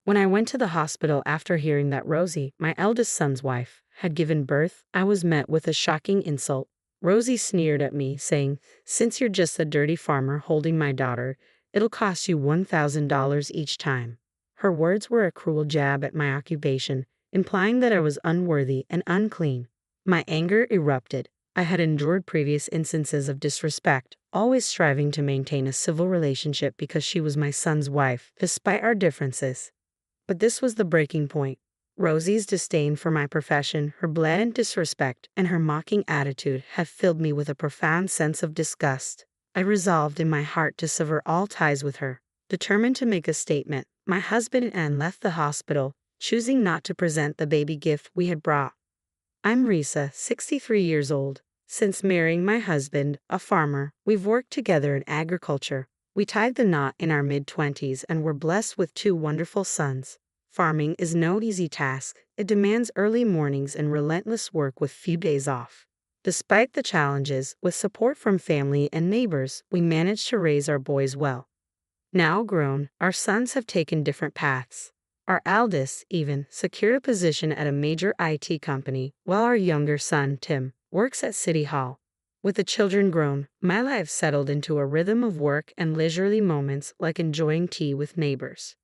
When I went to the hospital after hearing that Rosie, my eldest son's wife, had given birth, I was met with a shocking insult. Rosie sneered at me, saying, "Since you're just a dirty farmer holding my daughter, it'll cost you $1,000 each time." Her words were a cruel jab at my occupation, implying that I was unworthy and unclean. My anger erupted. I had endured previous instances of disrespect, always striving to maintain a civil relationship because she was my son's wife, despite our differences. But this was the breaking point. Rosie's disdain for my profession, her blatant disrespect, and her mocking attitude had filled me with a profound sense of disgust. I resolved in my heart to sever all ties with her. Determined to make a statement, my husband and I left the hospital, choosing not to present the baby gift we had brought. I'm Risa, 63 years old. Since marrying my husband, a farmer, we've worked together in agriculture. We tied the knot in our mid-20s and were blessed with 2 wonderful sons. Farming is no easy task. It demands early mornings and relentless work with few days off. Despite the challenges, with support from family and neighbors, we managed to raise our boys well. Now grown, our sons have taken different paths. Our eldest, even, secured a position at a major IT company, while our younger son, Tim, works at City Hall. With the children grown, my life settled into a rhythm of work and leisurely moments like enjoying tea with neighbors.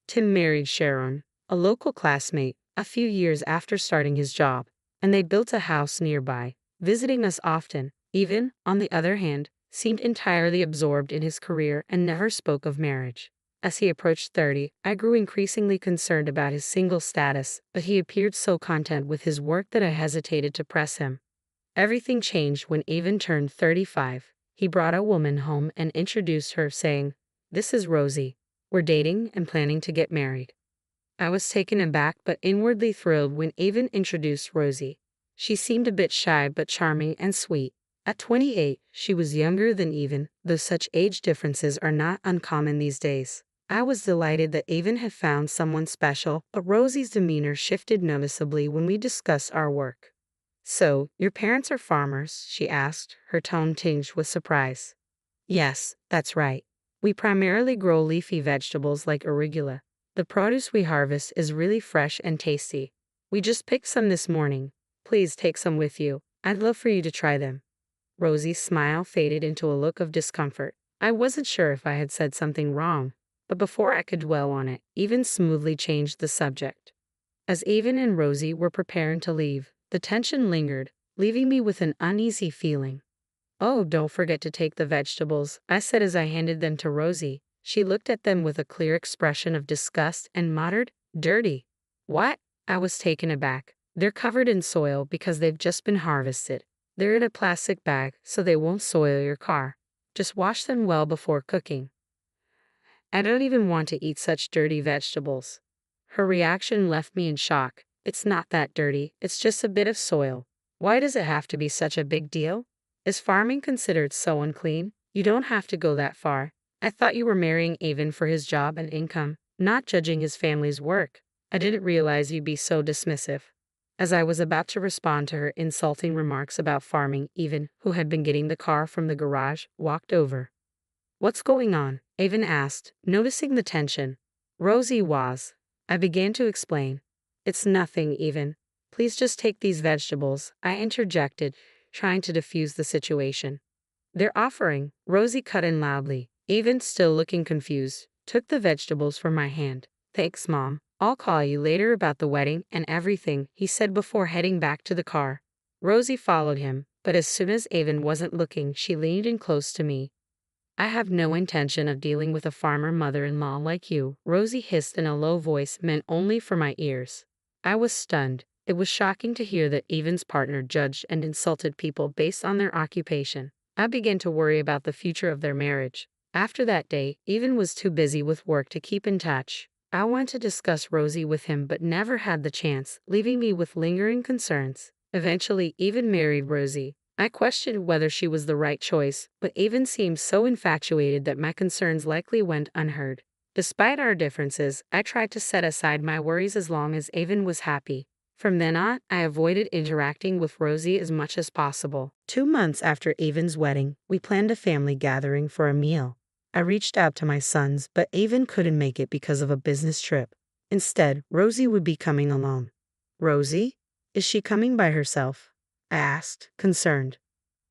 Tim married Sharon, a local classmate, a few years after starting his job, and they built a house nearby, visiting us often. Even, on the other hand, seemed entirely absorbed in his career and never spoke of marriage. As he approached 30, I grew increasingly concerned about his single status, but he appeared so content with his work that I hesitated to press him. Everything changed when Avon turned 35. He brought a woman home and introduced her, saying, "This is Rosie. We're dating and planning to get married." I was taken aback but inwardly thrilled when Avon introduced Rosie. She seemed a bit shy but charming and sweet. At 28, she was younger than Avon, though such age differences are not uncommon these days. I was delighted that Avon had found someone special, but Rosie's demeanor shifted noticeably when we discussed our work. "So, your parents are farmers?" she asked, her tone tinged with surprise. "Yes, that's right. We primarily grow leafy vegetables like arugula. The produce we harvest is really fresh and tasty. We just picked some this morning. Please take some with you. I'd love for you to try them." Rosie's smile faded into a look of discomfort. I wasn't sure if I had said something wrong, but before I could dwell on it, Avon smoothly changed the subject. As Avon and Rosie were preparing to leave, the tension lingered, leaving me with an uneasy feeling. "Oh, don't forget to take the vegetables," I said as I handed them to Rosie. She looked at them with a clear expression of disgust and muttered, "Dirty." "What?" I was taken aback. "They're covered in soil because they've just been harvested. They're in a plastic bag so they won't soil your car. Just wash them well before cooking." "I don't even want to eat such dirty vegetables." Her reaction left me in shock. "It's not that dirty, it's just a bit of soil. Why does it have to be such a big deal? Is farming considered so unclean? You don't have to go that far. I thought you were marrying Avon for his job and income, not judging his family's work. I didn't realize you'd be so dismissive." As I was about to respond to her insulting remarks about farming, Avon, who had been getting the car from the garage, walked over. "What's going on?" Avon asked, noticing the tension. "Rosie was." I began to explain. "It's nothing, Avon. Please just take these vegetables," I interjected, trying to defuse the situation. "They're offering," Rosie cut in loudly. Avon, still looking confused, took the vegetables from my hand. "Thanks, Mom. I'll call you later about the wedding and everything," he said before heading back to the car. Rosie followed him, but as soon as Avon wasn't looking, she leaned in close to me. "I have no intention of dealing with a farmer mother-in-law like you," Rosie hissed in a low voice meant only for my ears. I was stunned. It was shocking to hear that Avon's partner judged and insulted people based on their occupation. I began to worry about the future of their marriage. After that day, Avon was too busy with work to keep in touch. I wanted to discuss Rosie with him but never had the chance, leaving me with lingering concerns. Eventually, Avon married Rosie. I questioned whether she was the right choice, but Avon seemed so infatuated that my concerns likely went unheard. Despite our differences, I tried to set aside my worries as long as Avon was happy. From then on, I avoided interacting with Rosie as much as possible. 2 months after Avon's wedding, we planned a family gathering for a meal. I reached out to my sons, but Avon couldn't make it because of a business trip. Instead, Rosie would be coming alone. Rosie? Is she coming by herself? I asked, concerned.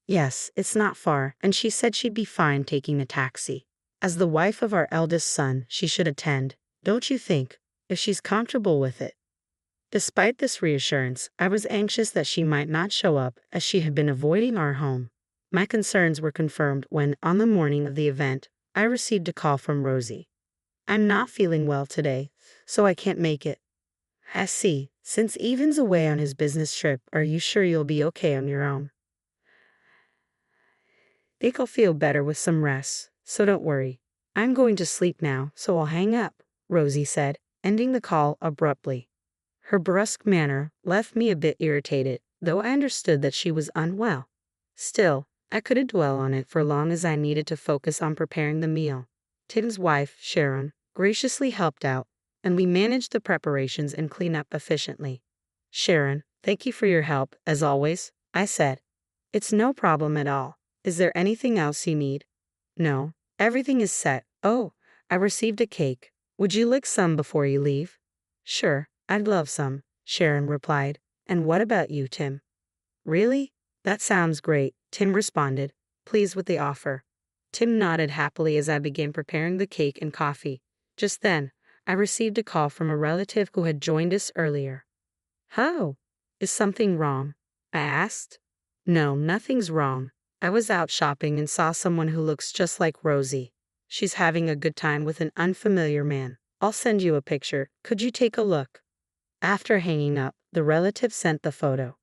Yes, it's not far, and she said she'd be fine taking a taxi. As the wife of our eldest son, she should attend, don't you think, if she's comfortable with it? Despite this reassurance, I was anxious that she might not show up, as she had been avoiding our home. My concerns were confirmed when, on the morning of the event, I received a call from Rosie. I'm not feeling well today, so I can't make it. I see. Since Evan's away on his business trip, are you sure you'll be okay on your own? Think I'll feel better with some rest, so don't worry. I'm going to sleep now, so I'll hang up, Rosie said, ending the call abruptly. Her brusque manner left me a bit irritated, though I understood that she was unwell. Still, I couldn't dwell on it for long as I needed to focus on preparing the meal. Tim's wife, Sharon, graciously helped out, and we managed the preparations and cleanup efficiently. Sharon, thank you for your help, as always, I said. It's no problem at all. Is there anything else you need? No, everything is set. Oh, I received a cake. Would you like some before you leave? Sure, I'd love some, Sharon replied. And what about you, Tim? Really? That sounds great, Tim responded, pleased with the offer. Tim nodded happily as I began preparing the cake and coffee. Just then, I received a call from a relative who had joined us earlier. How? Is something wrong? I asked. No, nothing's wrong. I was out shopping and saw someone who looks just like Rosie. She's having a good time with an unfamiliar man. I'll send you a picture. Could you take a look? After hanging up, the relative sent the photo.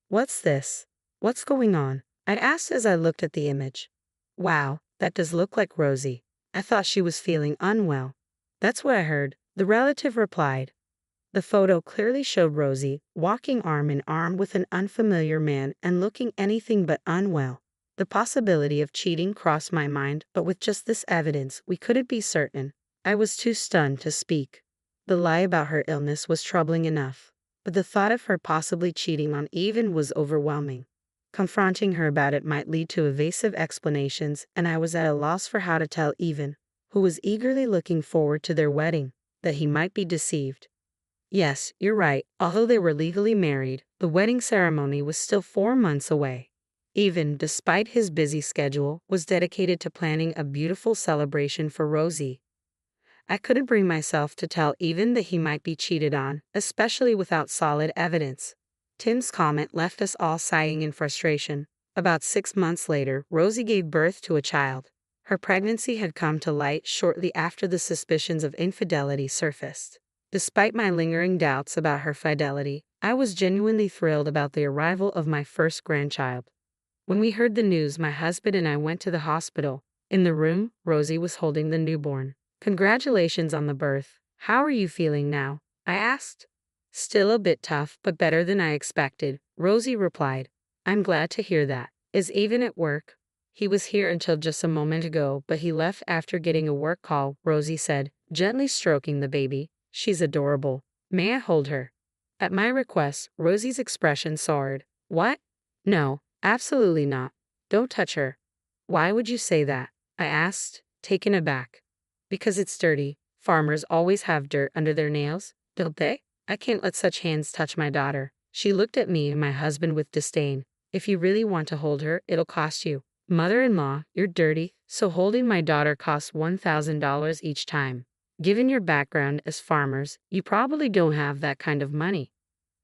What's this? What's going on? I asked as I looked at the image. Wow, that does look like Rosie. I thought she was feeling unwell. That's what I heard, the relative replied. The photo clearly showed Rosie walking arm in arm with an unfamiliar man and looking anything but unwell. The possibility of cheating crossed my mind, but with just this evidence, we couldn't be certain. I was too stunned to speak. The lie about her illness was troubling enough, but the thought of her possibly cheating on Evan was overwhelming. Confronting her about it might lead to evasive explanations, and I was at a loss for how to tell Evan, who was eagerly looking forward to their wedding, that he might be deceived. Yes, you're right. Although they were legally married, the wedding ceremony was still 4 months away. Evan, despite his busy schedule, was dedicated to planning a beautiful celebration for Rosie. I couldn't bring myself to tell Evan that he might be cheated on, especially without solid evidence. Tim's comment left us all sighing in frustration. About 6 months later, Rosie gave birth to a child. Her pregnancy had come to light shortly after the suspicions of infidelity surfaced. Despite my lingering doubts about her fidelity, I was genuinely thrilled about the arrival of my first grandchild. When we heard the news, my husband and I went to the hospital. In the room, Rosie was holding the newborn. Congratulations on the birth. How are you feeling now? I asked. Still a bit tough, but better than I expected, Rosie replied. I'm glad to hear that. Is Evan at work? He was here until just a moment ago, but he left after getting a work call, Rosie said, gently stroking the baby. She's adorable. May I hold her? At my request, Rosie's expression soared. What? No, absolutely not. Don't touch her. Why would you say that? I asked, taken aback. Because it's dirty. Farmers always have dirt under their nails, don't they? I can't let such hands touch my daughter. She looked at me and my husband with disdain. If you really want to hold her, it'll cost you. Mother-in-law, you're dirty, so holding my daughter costs $1,000 each time. Given your background as farmers, you probably don't have that kind of money.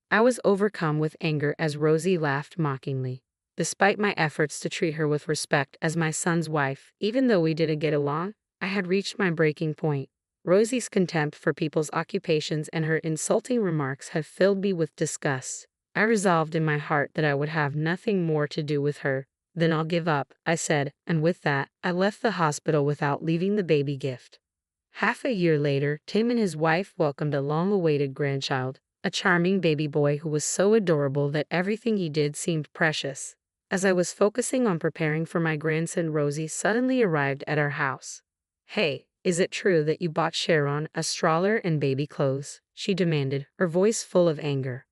I was overcome with anger as Rosie laughed mockingly. Despite my efforts to treat her with respect as my son's wife, even though we didn't get along, I had reached my breaking point. Rosie's contempt for people's occupations and her insulting remarks had filled me with disgust. I resolved in my heart that I would have nothing more to do with her. Then I'll give up, I said, and with that, I left the hospital without leaving the baby gift. Half a year later, Tim and his wife welcomed a long-awaited grandchild, a charming baby boy who was so adorable that everything he did seemed precious. As I was focusing on preparing for my grandson, Rosie suddenly arrived at our house. Hey, is it true that you bought Sharon a stroller and baby clothes? She demanded, her voice full of anger.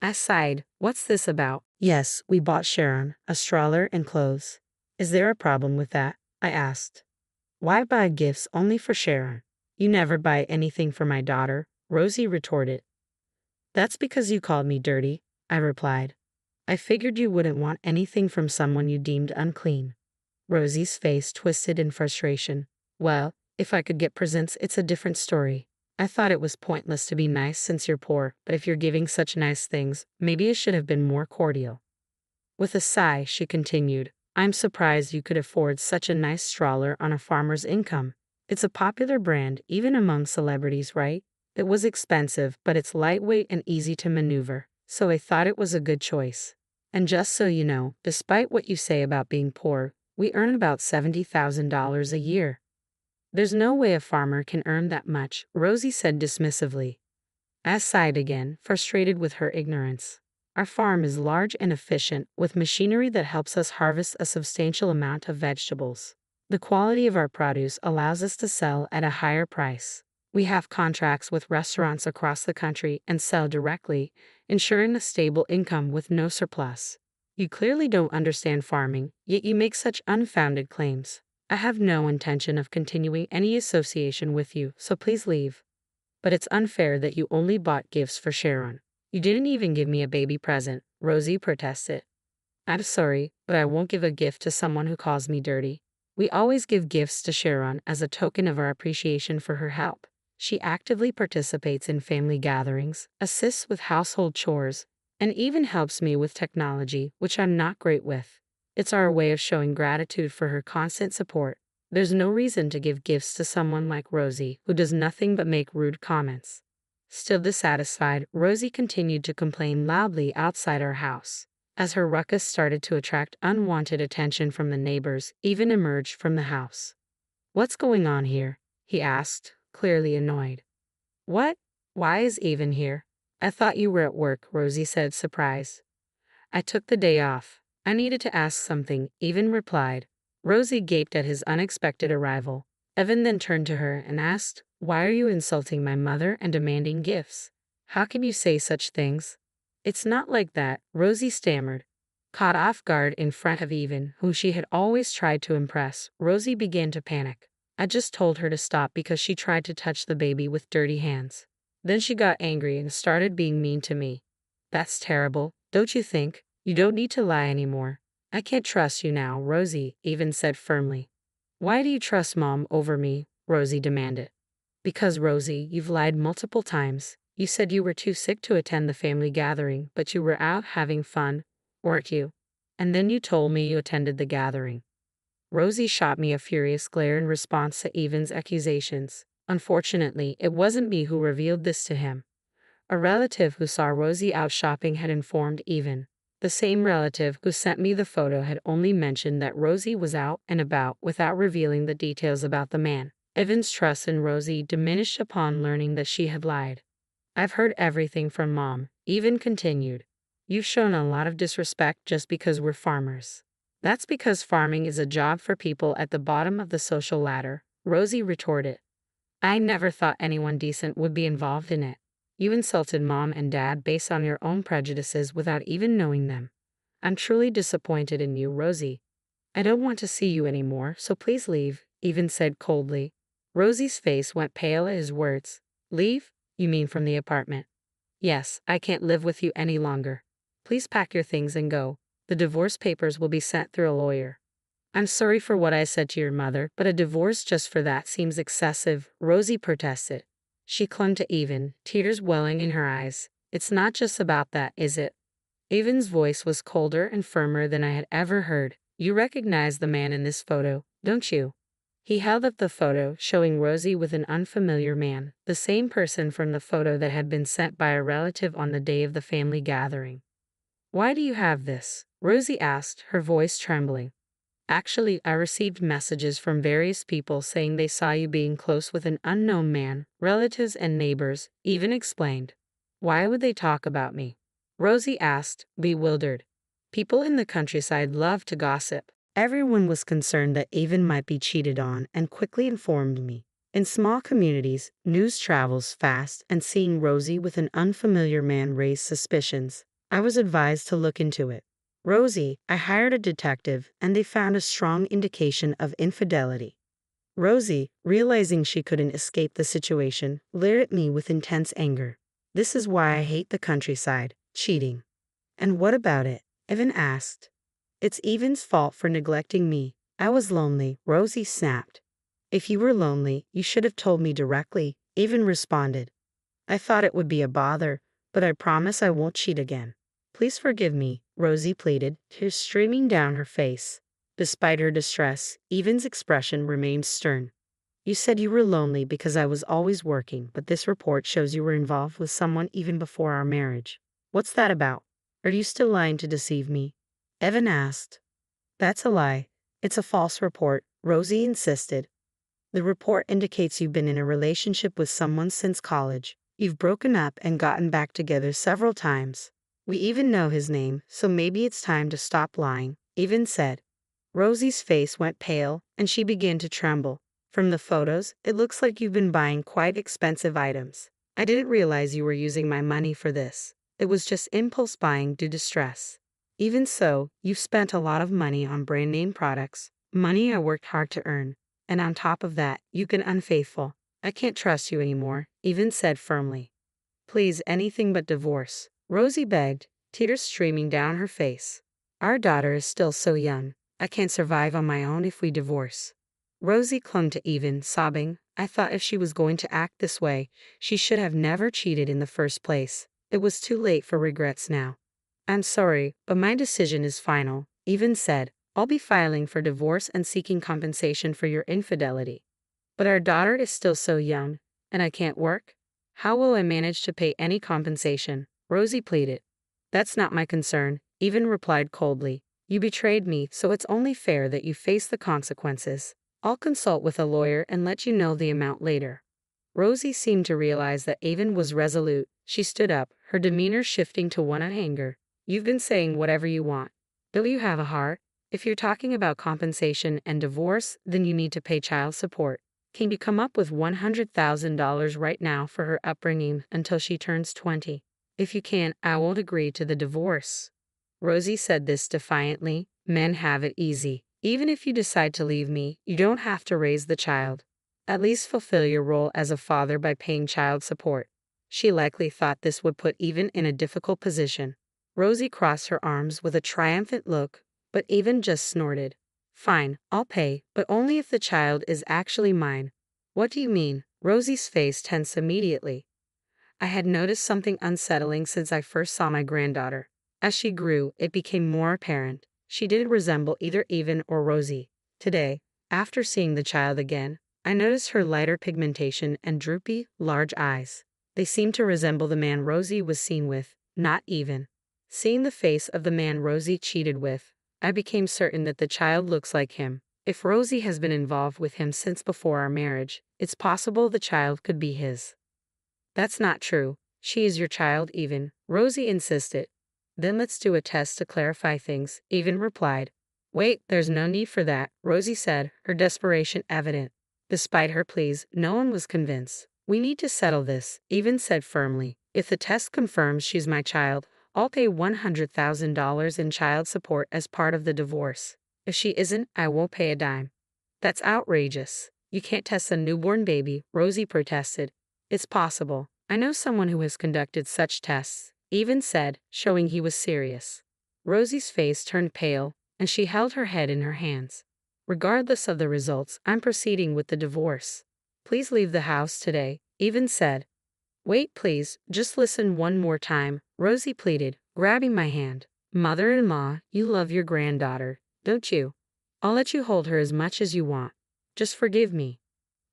I sighed. What's this about? Yes, we bought Sharon a stroller and clothes. Is there a problem with that? I asked. Why buy gifts only for Sharon? You never buy anything for my daughter, Rosie retorted. That's because you called me dirty, I replied. I figured you wouldn't want anything from someone you deemed unclean. Rosie's face twisted in frustration. Well, if I could get presents, it's a different story. I thought it was pointless to be nice since you're poor, but if you're giving such nice things, maybe it should have been more cordial. With a sigh, she continued, I'm surprised you could afford such a nice stroller on a farmer's income. It's a popular brand, even among celebrities, right? It was expensive, but it's lightweight and easy to maneuver, so I thought it was a good choice. And just so you know, despite what you say about being poor, we earn about $70,000 a year. There's no way a farmer can earn that much, Rosie said dismissively. I sighed again, frustrated with her ignorance. Our farm is large and efficient, with machinery that helps us harvest a substantial amount of vegetables. The quality of our produce allows us to sell at a higher price. We have contracts with restaurants across the country and sell directly, ensuring a stable income with no surplus. You clearly don't understand farming, yet you make such unfounded claims. I have no intention of continuing any association with you, so please leave. But it's unfair that you only bought gifts for Sharon. You didn't even give me a baby present, Rosie protested. I'm sorry, but I won't give a gift to someone who calls me dirty. We always give gifts to Sharon as a token of our appreciation for her help. She actively participates in family gatherings, assists with household chores, and even helps me with technology, which I'm not great with. It's our way of showing gratitude for her constant support. There's no reason to give gifts to someone like Rosie, who does nothing but make rude comments. Still dissatisfied, Rosie continued to complain loudly outside our house. As her ruckus started to attract unwanted attention from the neighbors, Even emerged from the house. What's going on here? He asked, clearly annoyed. What? Why is Even here? I thought you were at work, Rosie said, surprised. I took the day off. I needed to ask something, Even replied. Rosie gaped at his unexpected arrival. Evan then turned to her and asked, Why are you insulting my mother and demanding gifts? How can you say such things? It's not like that, Rosie stammered. Caught off guard in front of Even, who she had always tried to impress, Rosie began to panic. I just told her to stop because she tried to touch the baby with dirty hands. Then she got angry and started being mean to me. That's terrible, don't you think? You don't need to lie anymore. I can't trust you now, Rosie, Even said firmly. Why do you trust Mom over me? Rosie demanded. Because, Rosie, you've lied multiple times. You said you were too sick to attend the family gathering, but you were out having fun, weren't you? And then you told me you attended the gathering. Rosie shot me a furious glare in response to Even's accusations. Unfortunately, it wasn't me who revealed this to him. A relative who saw Rosie out shopping had informed Even. The same relative who sent me the photo had only mentioned that Rosie was out and about without revealing the details about the man. Evan's trust in Rosie diminished upon learning that she had lied. I've heard everything from Mom, Even continued. You've shown a lot of disrespect just because we're farmers. That's because farming is a job for people at the bottom of the social ladder, Rosie retorted. I never thought anyone decent would be involved in it. You insulted Mom and Dad based on your own prejudices without even knowing them. I'm truly disappointed in you, Rosie. I don't want to see you anymore, so please leave, Even said coldly. Rosie's face went pale at his words. Leave? You mean from the apartment? Yes, I can't live with you any longer. Please pack your things and go. The divorce papers will be sent through a lawyer. I'm sorry for what I said to your mother, but a divorce just for that seems excessive, Rosie protested. She clung to Even, tears welling in her eyes. It's not just about that, is it? Even's voice was colder and firmer than I had ever heard. You recognize the man in this photo, don't you? He held up the photo, showing Rosie with an unfamiliar man, the same person from the photo that had been sent by a relative on the day of the family gathering. Why do you have this? Rosie asked, her voice trembling. Actually, I received messages from various people saying they saw you being close with an unknown man, relatives and neighbors, Even explained. Why would they talk about me? Rosie asked, bewildered. People in the countryside love to gossip. Everyone was concerned that Even might be cheated on and quickly informed me. In small communities, news travels fast, and seeing Rosie with an unfamiliar man raised suspicions. I was advised to look into it. Rosie, I hired a detective, and they found a strong indication of infidelity. Rosie, realizing she couldn't escape the situation, glared at me with intense anger. This is why I hate the countryside. Cheating. And what about it? Evan asked. It's Evan's fault for neglecting me. I was lonely, Rosie snapped. If you were lonely, you should have told me directly, Evan responded. I thought it would be a bother, but I promise I won't cheat again. Please forgive me, Rosie pleaded, tears streaming down her face. Despite her distress, Evan's expression remained stern. You said you were lonely because I was always working, but this report shows you were involved with someone even before our marriage. What's that about? Are you still lying to deceive me? Evan asked. That's a lie. It's a false report, Rosie insisted. The report indicates you've been in a relationship with someone since college. You've broken up and gotten back together several times. We even know his name, so maybe it's time to stop lying, Evan said. Rosie's face went pale, and she began to tremble. From the photos, it looks like you've been buying quite expensive items. I didn't realize you were using my money for this. It was just impulse buying due to stress. Even so, you've spent a lot of money on brand name products, money I worked hard to earn. And on top of that, you've been unfaithful. I can't trust you anymore, Evan said firmly. Please, anything but divorce, Rosie begged, tears streaming down her face. Our daughter is still so young. I can't survive on my own if we divorce. Rosie clung to Evan, sobbing. I thought if she was going to act this way, she should have never cheated in the first place. It was too late for regrets now. I'm sorry, but my decision is final, Evan said. I'll be filing for divorce and seeking compensation for your infidelity. But our daughter is still so young, and I can't work. How will I manage to pay any compensation? Rosie pleaded. That's not my concern, Evan replied coldly. You betrayed me, so it's only fair that you face the consequences. I'll consult with a lawyer and let you know the amount later. Rosie seemed to realize that Evan was resolute. She stood up, her demeanor shifting to one of anger. You've been saying whatever you want. Don't you have a heart? If you're talking about compensation and divorce, then you need to pay child support. Can you come up with $100,000 right now for her upbringing until she turns 20? If you can't, I won't agree to the divorce. Rosie said this defiantly. Men have it easy. Even if you decide to leave me, you don't have to raise the child. At least fulfill your role as a father by paying child support. She likely thought this would put Evan in a difficult position. Rosie crossed her arms with a triumphant look, but Evan just snorted. Fine, I'll pay, but only if the child is actually mine. What do you mean? Rosie's face tensed immediately. I had noticed something unsettling since I first saw my granddaughter. As she grew, it became more apparent. She didn't resemble either Evan or Rosie. Today, after seeing the child again, I noticed her lighter pigmentation and droopy, large eyes. They seemed to resemble the man Rosie was seen with, not Evan. Seeing the face of the man Rosie cheated with, I became certain that the child looks like him. If Rosie has been involved with him since before our marriage, it's possible the child could be his. That's not true. She is your child, Evan, Rosie insisted. Then let's do a test to clarify things, Evan replied. Wait, there's no need for that, Rosie said, her desperation evident. Despite her pleas, no one was convinced. We need to settle this, Evan said firmly. If the test confirms she's my child, I'll pay $100,000 in child support as part of the divorce. If she isn't, I won't pay a dime. That's outrageous. You can't test a newborn baby, Rosie protested. It's possible. I know someone who has conducted such tests, Evan said, showing he was serious. Rosie's face turned pale, and she held her head in her hands. Regardless of the results, I'm proceeding with the divorce. Please leave the house today, Evan said. Wait, please, just listen one more time, Rosie pleaded, grabbing my hand. Mother-in-law, you love your granddaughter, don't you? I'll let you hold her as much as you want. Just forgive me.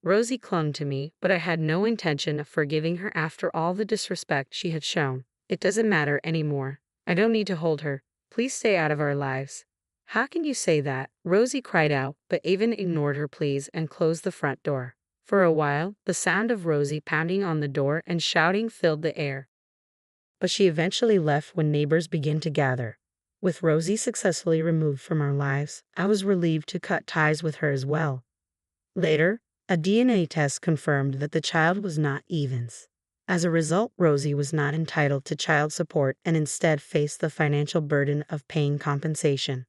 Rosie clung to me, but I had no intention of forgiving her after all the disrespect she had shown. It doesn't matter anymore. I don't need to hold her. Please stay out of our lives. How can you say that? Rosie cried out, but Evan ignored her pleas and closed the front door. For a while, the sound of Rosie pounding on the door and shouting filled the air. But she eventually left when neighbors began to gather. With Rosie successfully removed from our lives, I was relieved to cut ties with her as well. Later, a DNA test confirmed that the child was not Evan's. As a result, Rosie was not entitled to child support and instead faced the financial burden of paying compensation.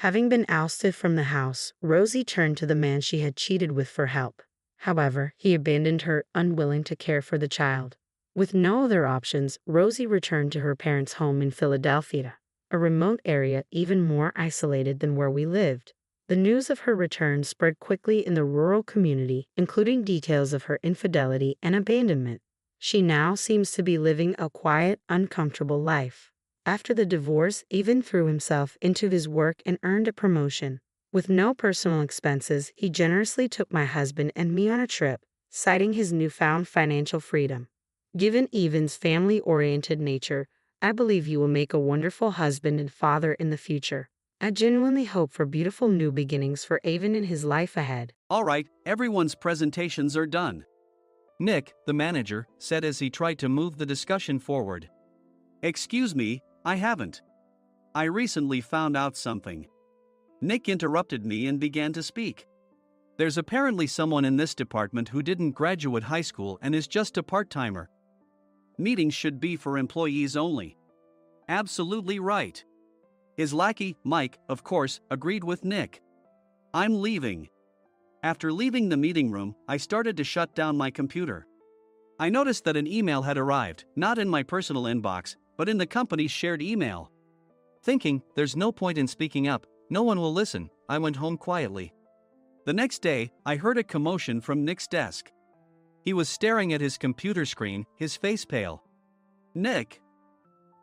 Having been ousted from the house, Rosie turned to the man she had cheated with for help. However, he abandoned her, unwilling to care for the child. With no other options, Rosie returned to her parents' home in Philadelphia, a remote area even more isolated than where we lived. The news of her return spread quickly in the rural community, including details of her infidelity and abandonment. She now seems to be living a quiet, uncomfortable life. After the divorce, Evan threw himself into his work and earned a promotion. With no personal expenses, he generously took my husband and me on a trip, citing his newfound financial freedom. Given Evan's family-oriented nature, I believe you will make a wonderful husband and father in the future. I genuinely hope for beautiful new beginnings for Evan in his life ahead. Alright, everyone's presentations are done. Nick, the manager, said as he tried to move the discussion forward. Excuse me, I haven't. I recently found out something. Nick interrupted me and began to speak. There's apparently someone in this department who didn't graduate high school and is just a part-timer. Meetings should be for employees only. Absolutely right. His lackey, Mike, of course, agreed with Nick. I'm leaving. After leaving the meeting room, I started to shut down my computer. I noticed that an email had arrived, not in my personal inbox, but in the company's shared email. Thinking, there's no point in speaking up, no one will listen, I went home quietly. The next day, I heard a commotion from Nick's desk. He was staring at his computer screen, his face pale. Nick!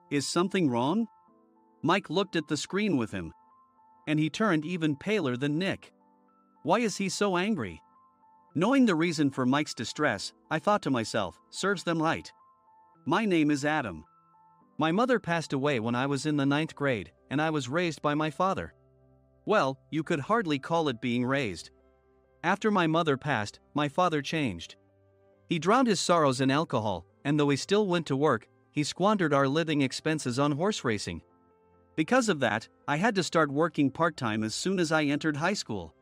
Is something wrong? Mike looked at the screen with him. And he turned even paler than Nick. Why is he so angry? Knowing the reason for Mike's distress, I thought to myself, serves them right. My name is Adam. My mother passed away when I was in the 9th grade, and I was raised by my father. Well, you could hardly call it being raised. After my mother passed, my father changed. He drowned his sorrows in alcohol, and though he still went to work, he squandered our living expenses on horse racing. Because of that, I had to start working part-time as soon as I entered high school.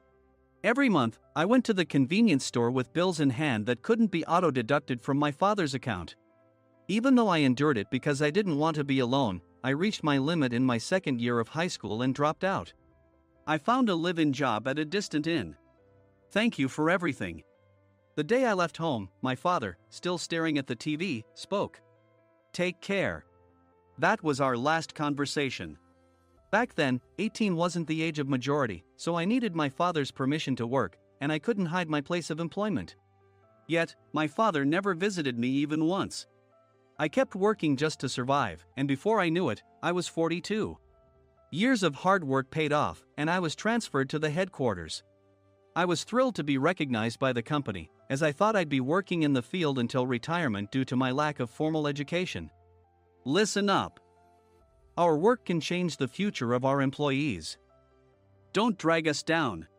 Every month, I went to the convenience store with bills in hand that couldn't be auto-deducted from my father's account. Even though I endured it because I didn't want to be alone, I reached my limit in my second year of high school and dropped out. I found a live-in job at a distant inn. Thank you for everything. The day I left home, my father, still staring at the TV, spoke. Take care. That was our last conversation. Back then, 18 wasn't the age of majority, so I needed my father's permission to work, and I couldn't hide my place of employment. Yet, my father never visited me even once. I kept working just to survive, and before I knew it, I was 42. Years of hard work paid off, and I was transferred to the headquarters. I was thrilled to be recognized by the company, as I thought I'd be working in the field until retirement due to my lack of formal education. Listen up. Our work can change the future of our employees. Don't drag us down.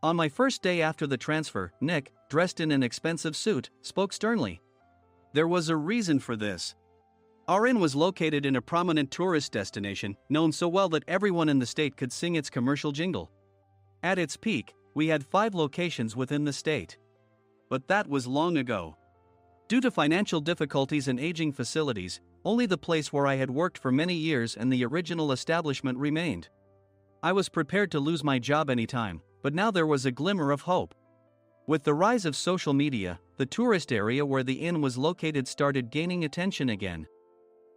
On my first day after the transfer, Nick, dressed in an expensive suit, spoke sternly. There was a reason for this. Our inn was located in a prominent tourist destination, known so well that everyone in the state could sing its commercial jingle. At its peak, we had 5 locations within the state. But that was long ago. Due to financial difficulties and aging facilities, only the place where I had worked for many years and the original establishment remained. I was prepared to lose my job anytime, but now there was a glimmer of hope. With the rise of social media, the tourist area where the inn was located started gaining attention again.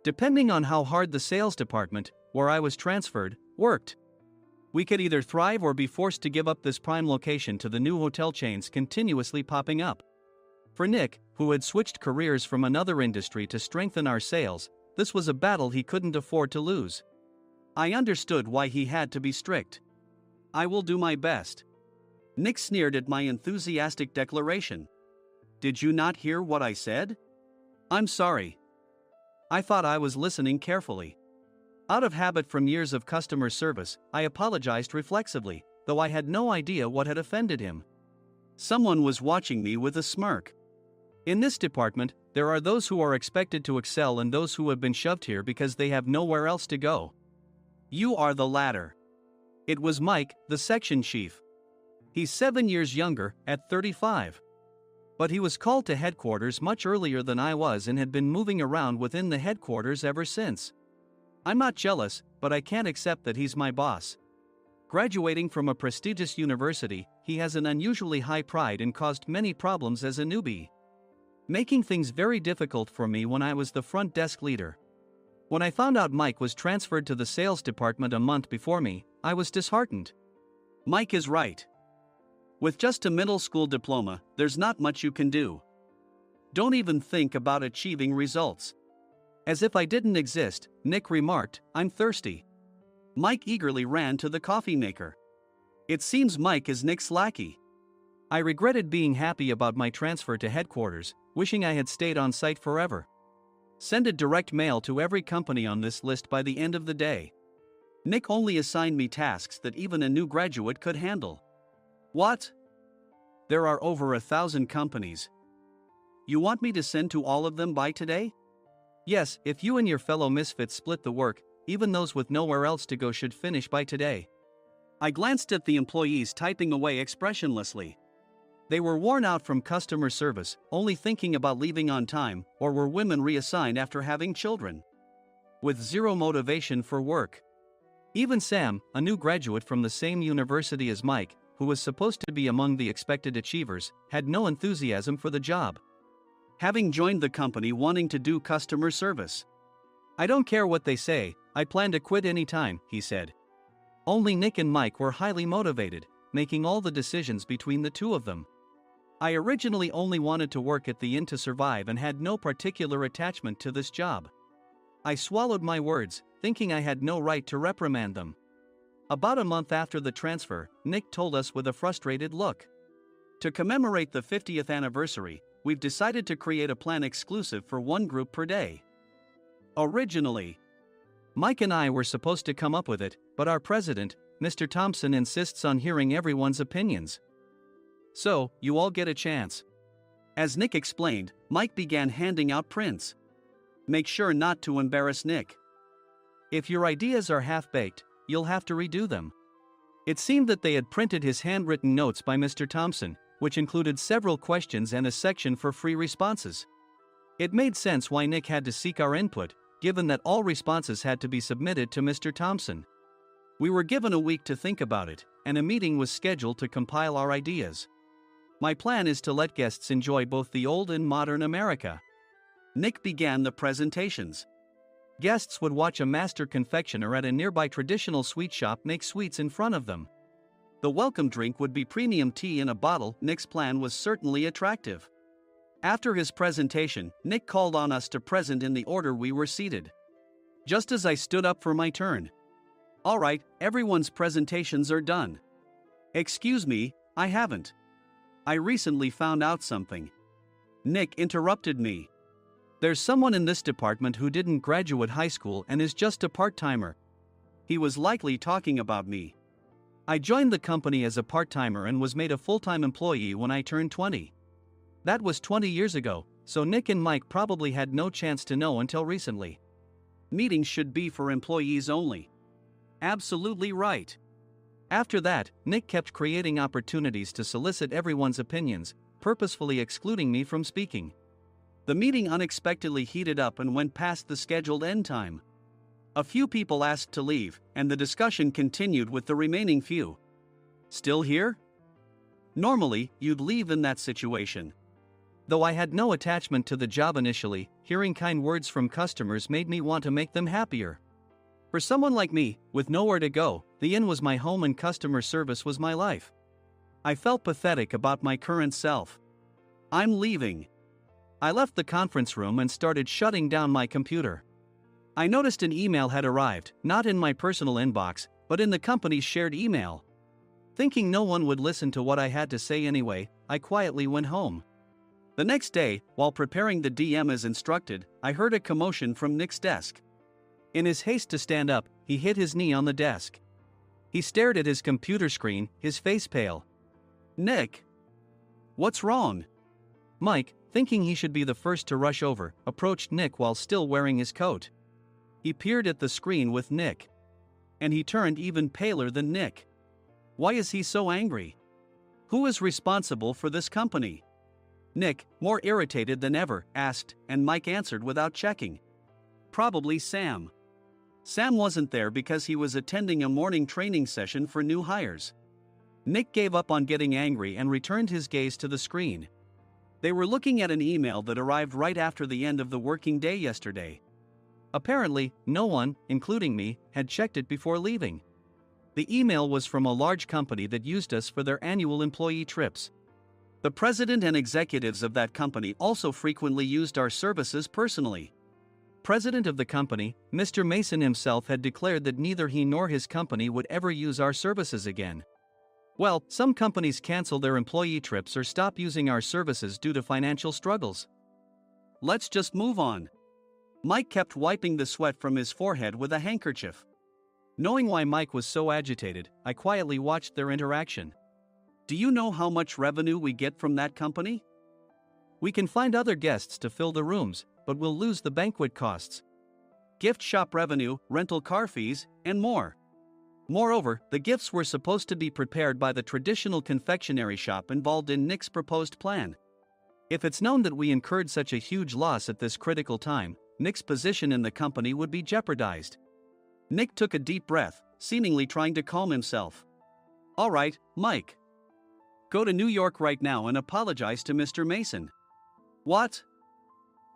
Depending on how hard the sales department, where I was transferred, worked, we could either thrive or be forced to give up this prime location to the new hotel chains continuously popping up. For Nick, who had switched careers from another industry to strengthen our sales, this was a battle he couldn't afford to lose. I understood why he had to be strict. I will do my best. Nick sneered at my enthusiastic declaration. Did you not hear what I said? I'm sorry. I thought I was listening carefully. Out of habit from years of customer service, I apologized reflexively, though I had no idea what had offended him. Someone was watching me with a smirk. In this department, there are those who are expected to excel and those who have been shoved here because they have nowhere else to go. You are the latter. It was Mike, the section chief. He's 7 years younger, at 35. But he was called to headquarters much earlier than I was and had been moving around within the headquarters ever since. I'm not jealous, but I can't accept that he's my boss. Graduating from a prestigious university, he has an unusually high pride and caused many problems as a newbie, making things very difficult for me when I was the front desk leader. When I found out Mike was transferred to the sales department a month before me, I was disheartened. Mike is right. With just a middle school diploma, there's not much you can do. Don't even think about achieving results. As if I didn't exist, Nick remarked, "I'm thirsty." Mike eagerly ran to the coffee maker. It seems Mike is Nick's lackey. I regretted being happy about my transfer to headquarters, wishing I had stayed on site forever. Send a direct mail to every company on this list by the end of the day. Nick only assigned me tasks that even a new graduate could handle. What? There are over 1,000 companies. You want me to send to all of them by today? Yes, if you and your fellow misfits split the work, even those with nowhere else to go should finish by today. I glanced at the employees typing away expressionlessly. They were worn out from customer service, only thinking about leaving on time, or were women reassigned after having children, with zero motivation for work. Even Sam, a new graduate from the same university as Mike, who was supposed to be among the expected achievers, had no enthusiasm for the job, having joined the company wanting to do customer service. "I don't care what they say, I plan to quit any time," he said. Only Nick and Mike were highly motivated, making all the decisions between the two of them. I originally only wanted to work at the inn to survive and had no particular attachment to this job. I swallowed my words, thinking I had no right to reprimand them. About a month after the transfer, Nick told us with a frustrated look, "To commemorate the 50th anniversary, we've decided to create a plan exclusive for one group per day." Originally, Mike and I were supposed to come up with it, but our president, Mr. Thompson, insists on hearing everyone's opinions. "So, you all get a chance." As Nick explained, Mike began handing out prints. "Make sure not to embarrass Nick. If your ideas are half-baked, you'll have to redo them." It seemed that they had printed his handwritten notes by Mr. Thompson, which included several questions and a section for free responses. It made sense why Nick had to seek our input, given that all responses had to be submitted to Mr. Thompson. We were given a week to think about it, and a meeting was scheduled to compile our ideas. My plan is to let guests enjoy both the old and modern America. Nick began the presentations. Guests would watch a master confectioner at a nearby traditional sweet shop make sweets in front of them. The welcome drink would be premium tea in a bottle. Nick's plan was certainly attractive. After his presentation, Nick called on us to present in the order we were seated. Just as I stood up for my turn. "All right, everyone's presentations are done." "Excuse me, I haven't. I recently found out something." Nick interrupted me. "There's someone in this department who didn't graduate high school and is just a part-timer." He was likely talking about me. I joined the company as a part-timer and was made a full-time employee when I turned 20. That was 20 years ago, so Nick and Mike probably had no chance to know until recently. Meetings should be for employees only. Absolutely right. After that, Nick kept creating opportunities to solicit everyone's opinions, purposefully excluding me from speaking. The meeting unexpectedly heated up and went past the scheduled end time. A few people asked to leave, and the discussion continued with the remaining few. "Still here?" Normally, you'd leave in that situation. Though I had no attachment to the job initially, hearing kind words from customers made me want to make them happier. For someone like me, with nowhere to go, the inn was my home and customer service was my life. I felt pathetic about my current self. "I'm leaving." I left the conference room and started shutting down my computer. I noticed an email had arrived, not in my personal inbox, but in the company's shared email. Thinking no one would listen to what I had to say anyway, I quietly went home. The next day, while preparing the DM as instructed, I heard a commotion from Nick's desk. In his haste to stand up, he hit his knee on the desk. He stared at his computer screen, his face pale. "Nick! What's wrong?" Mike, thinking he should be the first to rush over, approached Nick while still wearing his coat. He peered at the screen with Nick. And he turned even paler than Nick. Why is he so angry? Who is responsible for this company? Nick, more irritated than ever, asked, and Mike answered without checking. "Probably Sam." Sam wasn't there because he was attending a morning training session for new hires. Nick gave up on getting angry and returned his gaze to the screen. They were looking at an email that arrived right after the end of the working day yesterday. Apparently, no one, including me, had checked it before leaving. The email was from a large company that used us for their annual employee trips. The president and executives of that company also frequently used our services personally. President of the company, Mr. Mason himself, had declared that neither he nor his company would ever use our services again. Well, some companies cancel their employee trips or stop using our services due to financial struggles. Let's just move on. Mike kept wiping the sweat from his forehead with a handkerchief. Knowing why Mike was so agitated, I quietly watched their interaction. Do you know how much revenue we get from that company? We can find other guests to fill the rooms, but we'll lose the banquet costs, gift shop revenue, rental car fees, and more. Moreover, the gifts were supposed to be prepared by the traditional confectionery shop involved in Nick's proposed plan. If it's known that we incurred such a huge loss at this critical time, Nick's position in the company would be jeopardized. Nick took a deep breath, seemingly trying to calm himself. All right, Mike. Go to New York right now and apologize to Mr. Mason. What?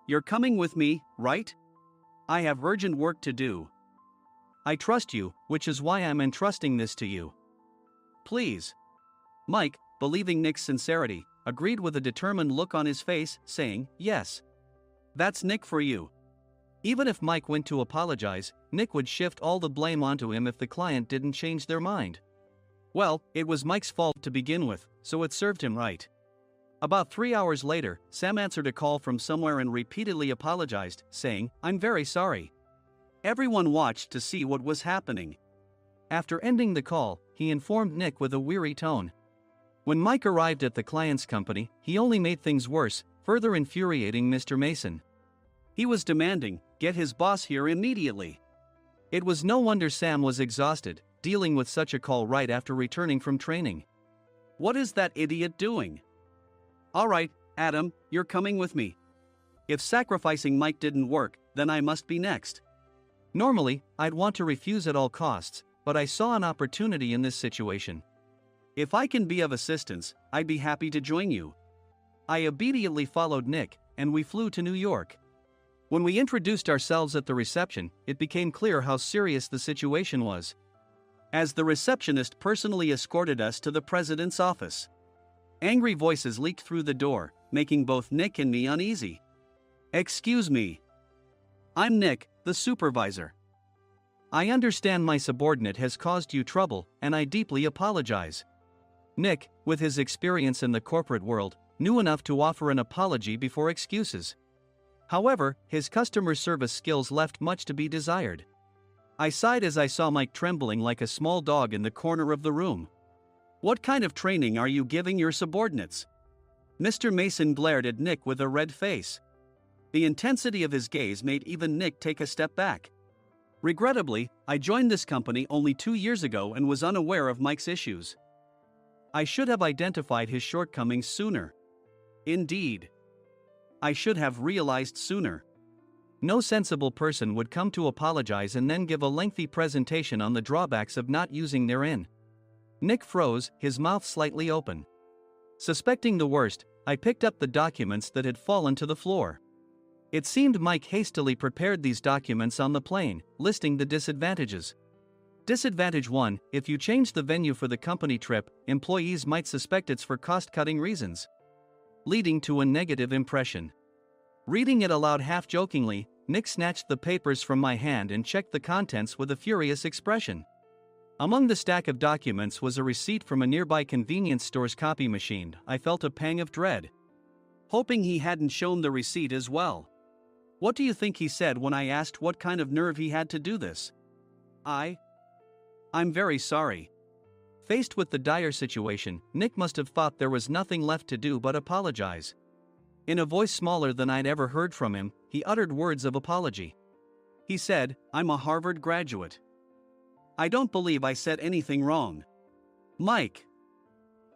You're coming with me, right? I have urgent work to do. I trust you, which is why I'm entrusting this to you. Please. Mike, believing Nick's sincerity, agreed with a determined look on his face, saying, yes. That's Nick for you. Even if Mike went to apologize, Nick would shift all the blame onto him if the client didn't change their mind. Well, it was Mike's fault to begin with, so it served him right. About 3 hours later, Sam answered a call from somewhere and repeatedly apologized, saying, I'm very sorry. Everyone watched to see what was happening. After ending the call, he informed Nick with a weary tone. When Mike arrived at the client's company, he only made things worse, further infuriating Mr. Mason. He was demanding, get his boss here immediately. It was no wonder Sam was exhausted, dealing with such a call right after returning from training. What is that idiot doing? All right, Adam, you're coming with me. If sacrificing Mike didn't work, then I must be next. Normally, I'd want to refuse at all costs, but I saw an opportunity in this situation. If I can be of assistance, I'd be happy to join you. I obediently followed Nick, and we flew to New York. When we introduced ourselves at the reception, it became clear how serious the situation was, as the receptionist personally escorted us to the president's office. Angry voices leaked through the door, making both Nick and me uneasy. Excuse me. I'm Nick, the supervisor. I understand my subordinate has caused you trouble, and I deeply apologize. Nick, with his experience in the corporate world, knew enough to offer an apology before excuses. However, his customer service skills left much to be desired. I sighed as I saw Mike trembling like a small dog in the corner of the room. What kind of training are you giving your subordinates? Mr. Mason glared at Nick with a red face. The intensity of his gaze made even Nick take a step back. Regrettably, I joined this company only 2 years ago and was unaware of Mike's issues. I should have identified his shortcomings sooner. Indeed. I should have realized sooner. No sensible person would come to apologize and then give a lengthy presentation on the drawbacks of not using their in. Nick froze, his mouth slightly open. Suspecting the worst, I picked up the documents that had fallen to the floor. It seemed Mike hastily prepared these documents on the plane, listing the disadvantages. Disadvantage 1: if you change the venue for the company trip, employees might suspect it's for cost-cutting reasons, leading to a negative impression. Reading it aloud half-jokingly, Nick snatched the papers from my hand and checked the contents with a furious expression. Among the stack of documents was a receipt from a nearby convenience store's copy machine. I felt a pang of dread, hoping he hadn't shown the receipt as well. What do you think he said when I asked what kind of nerve he had to do this? I'm very sorry. Faced with the dire situation, Nick must have thought there was nothing left to do but apologize. In a voice smaller than I'd ever heard from him, he uttered words of apology. He said, I'm a Harvard graduate. I don't believe I said anything wrong. Mike,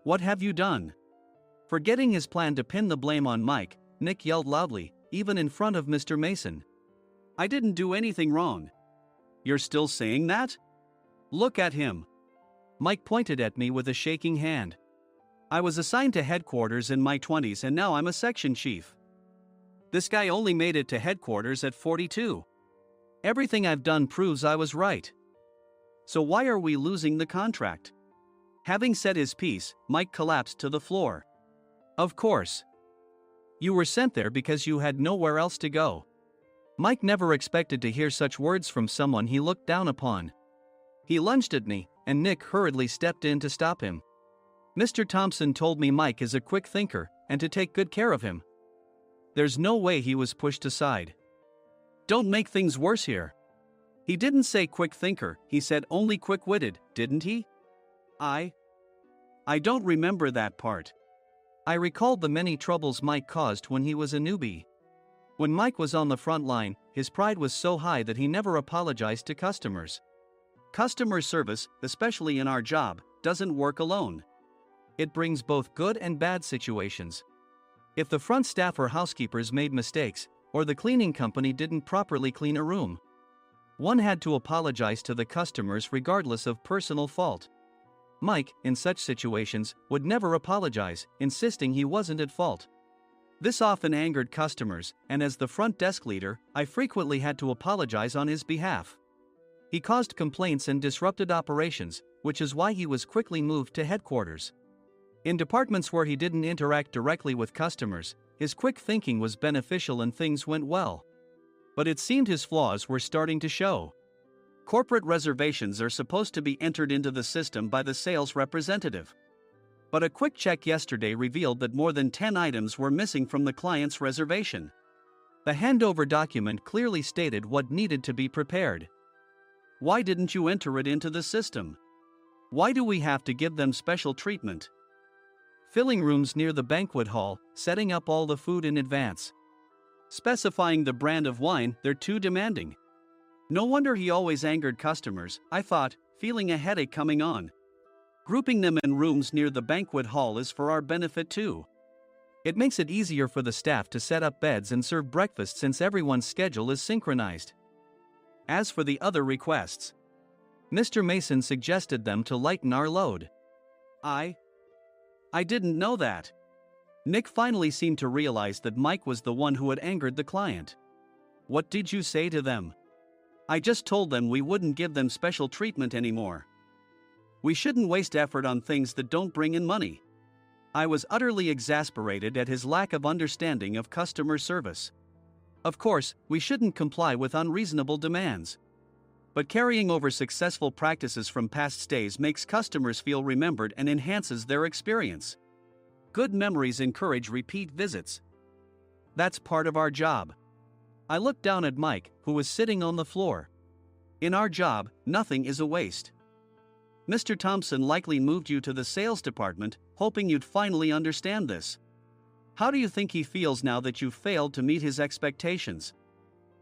what have you done? Forgetting his plan to pin the blame on Mike, Nick yelled loudly, even in front of Mr. Mason. I didn't do anything wrong. You're still saying that? Look at him. Mike pointed at me with a shaking hand. I was assigned to headquarters in my 20s and now I'm a section chief. This guy only made it to headquarters at 42. Everything I've done proves I was right. So why are we losing the contract? Having said his piece, Mike collapsed to the floor. Of course. You were sent there because you had nowhere else to go. Mike never expected to hear such words from someone he looked down upon. He lunged at me, and Nick hurriedly stepped in to stop him. Mr. Thompson told me Mike is a quick thinker, and to take good care of him. There's no way he was pushed aside. Don't make things worse here. He didn't say quick thinker, he said only quick-witted, didn't he? I don't remember that part. I recalled the many troubles Mike caused when he was a newbie. When Mike was on the front line, his pride was so high that he never apologized to customers. Customer service, especially in our job, doesn't work alone. It brings both good and bad situations. If the front staff or housekeepers made mistakes, or the cleaning company didn't properly clean a room, one had to apologize to the customers regardless of personal fault. Mike, in such situations, would never apologize, insisting he wasn't at fault. This often angered customers, and as the front desk leader, I frequently had to apologize on his behalf. He caused complaints and disrupted operations, which is why he was quickly moved to headquarters. In departments where he didn't interact directly with customers, his quick thinking was beneficial and things went well. But it seemed his flaws were starting to show. Corporate reservations are supposed to be entered into the system by the sales representative. But a quick check yesterday revealed that more than 10 items were missing from the client's reservation. The handover document clearly stated what needed to be prepared. Why didn't you enter it into the system? Why do we have to give them special treatment? Filling rooms near the banquet hall, setting up all the food in advance. Specifying the brand of wine, they're too demanding. No wonder he always angered customers, I thought, feeling a headache coming on. Grouping them in rooms near the banquet hall is for our benefit too. It makes it easier for the staff to set up beds and serve breakfast since everyone's schedule is synchronized. As for the other requests, Mr. Mason suggested them to lighten our load. I didn't know that. Nick finally seemed to realize that Mike was the one who had angered the client. What did you say to them? I just told them we wouldn't give them special treatment anymore. We shouldn't waste effort on things that don't bring in money. I was utterly exasperated at his lack of understanding of customer service. Of course, we shouldn't comply with unreasonable demands. But carrying over successful practices from past stays makes customers feel remembered and enhances their experience. Good memories encourage repeat visits. That's part of our job. I looked down at Mike, who was sitting on the floor. In our job, nothing is a waste. Mr. Thompson likely moved you to the sales department, hoping you'd finally understand this. How do you think he feels now that you failed to meet his expectations?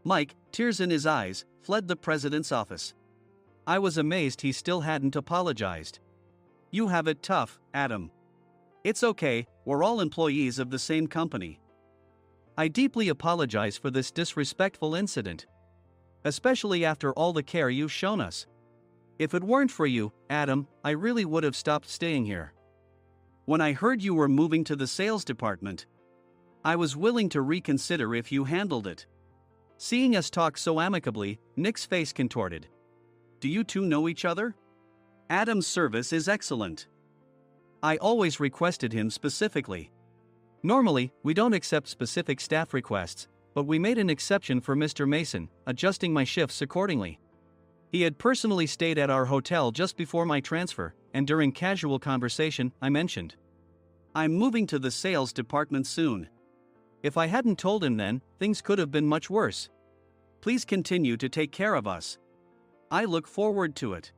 Mike, tears in his eyes, fled the president's office. I was amazed he still hadn't apologized. You have it tough, Adam. It's okay, we're all employees of the same company. I deeply apologize for this disrespectful incident. Especially after all the care you've shown us. If it weren't for you, Adam, I really would have stopped staying here. When I heard you were moving to the sales department, I was willing to reconsider if you handled it. Seeing us talk so amicably, Nick's face contorted. Do you two know each other? Adam's service is excellent. I always requested him specifically. Normally, we don't accept specific staff requests, but we made an exception for Mr. Mason, adjusting my shifts accordingly. He had personally stayed at our hotel just before my transfer, and during casual conversation, I mentioned, I'm moving to the sales department soon. If I hadn't told him then, things could have been much worse. Please continue to take care of us. I look forward to it.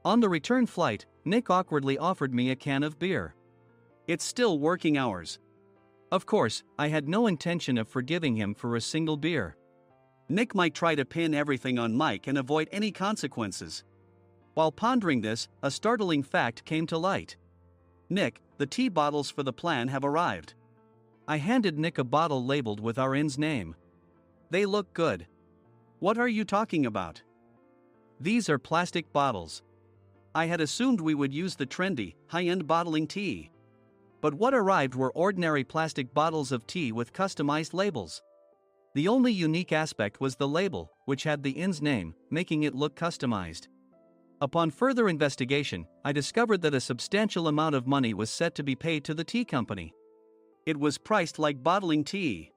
On the return flight, Nick awkwardly offered me a can of beer. It's still working hours. Of course, I had no intention of forgiving him for a single beer. Nick might try to pin everything on Mike and avoid any consequences. While pondering this, a startling fact came to light. Nick, the tea bottles for the plan have arrived. I handed Nick a bottle labeled with our inn's name. They look good. What are you talking about? These are plastic bottles. I had assumed we would use the trendy, high-end bottling tea. But what arrived were ordinary plastic bottles of tea with customized labels. The only unique aspect was the label, which had the inn's name, making it look customized. Upon further investigation, I discovered that a substantial amount of money was set to be paid to the tea company. It was priced like bottling tea.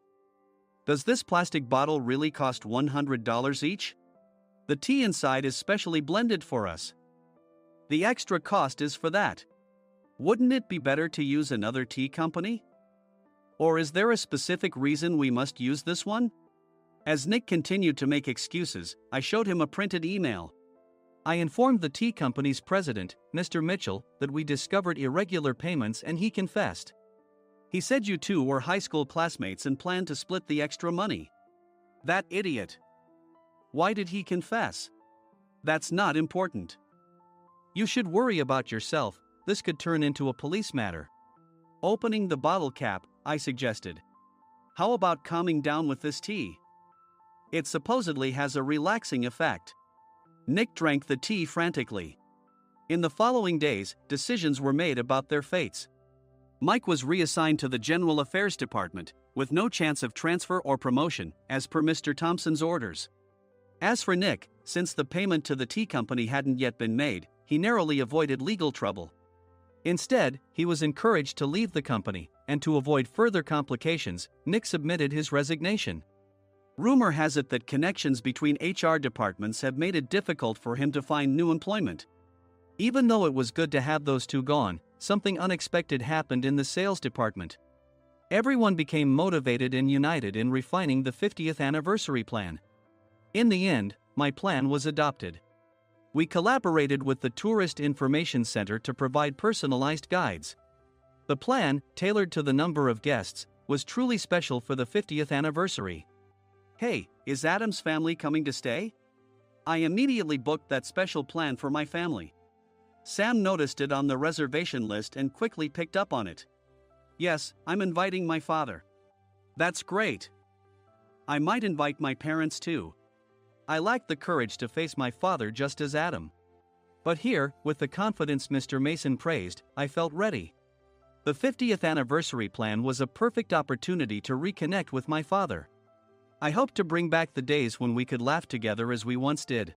Does this plastic bottle really cost $100 each? The tea inside is specially blended for us. The extra cost is for that. Wouldn't it be better to use another tea company? Or is there a specific reason we must use this one? As Nick continued to make excuses, I showed him a printed email. I informed the tea company's president, Mr. Mitchell, that we discovered irregular payments and he confessed. He said you two were high school classmates and planned to split the extra money. That idiot. Why did he confess? That's not important. You should worry about yourself, this could turn into a police matter. Opening the bottle cap, I suggested. How about calming down with this tea? It supposedly has a relaxing effect. Nick drank the tea frantically. In the following days, decisions were made about their fates. Mike was reassigned to the General Affairs Department, with no chance of transfer or promotion, as per Mr. Thompson's orders. As for Nick, since the payment to the tea company hadn't yet been made, he narrowly avoided legal trouble. Instead, he was encouraged to leave the company, and to avoid further complications, Nick submitted his resignation. Rumor has it that connections between HR departments have made it difficult for him to find new employment. Even though it was good to have those two gone, something unexpected happened in the sales department. Everyone became motivated and united in refining the 50th anniversary plan. In the end, my plan was adopted. We collaborated with the Tourist Information Center to provide personalized guides. The plan, tailored to the number of guests, was truly special for the 50th anniversary. Hey, is Adam's family coming to stay? I immediately booked that special plan for my family. Sam noticed it on the reservation list and quickly picked up on it. Yes, I'm inviting my father. That's great. I might invite my parents too. I lacked the courage to face my father just as Adam. But here, with the confidence Mr. Mason praised, I felt ready. The 50th anniversary plan was a perfect opportunity to reconnect with my father. I hoped to bring back the days when we could laugh together as we once did.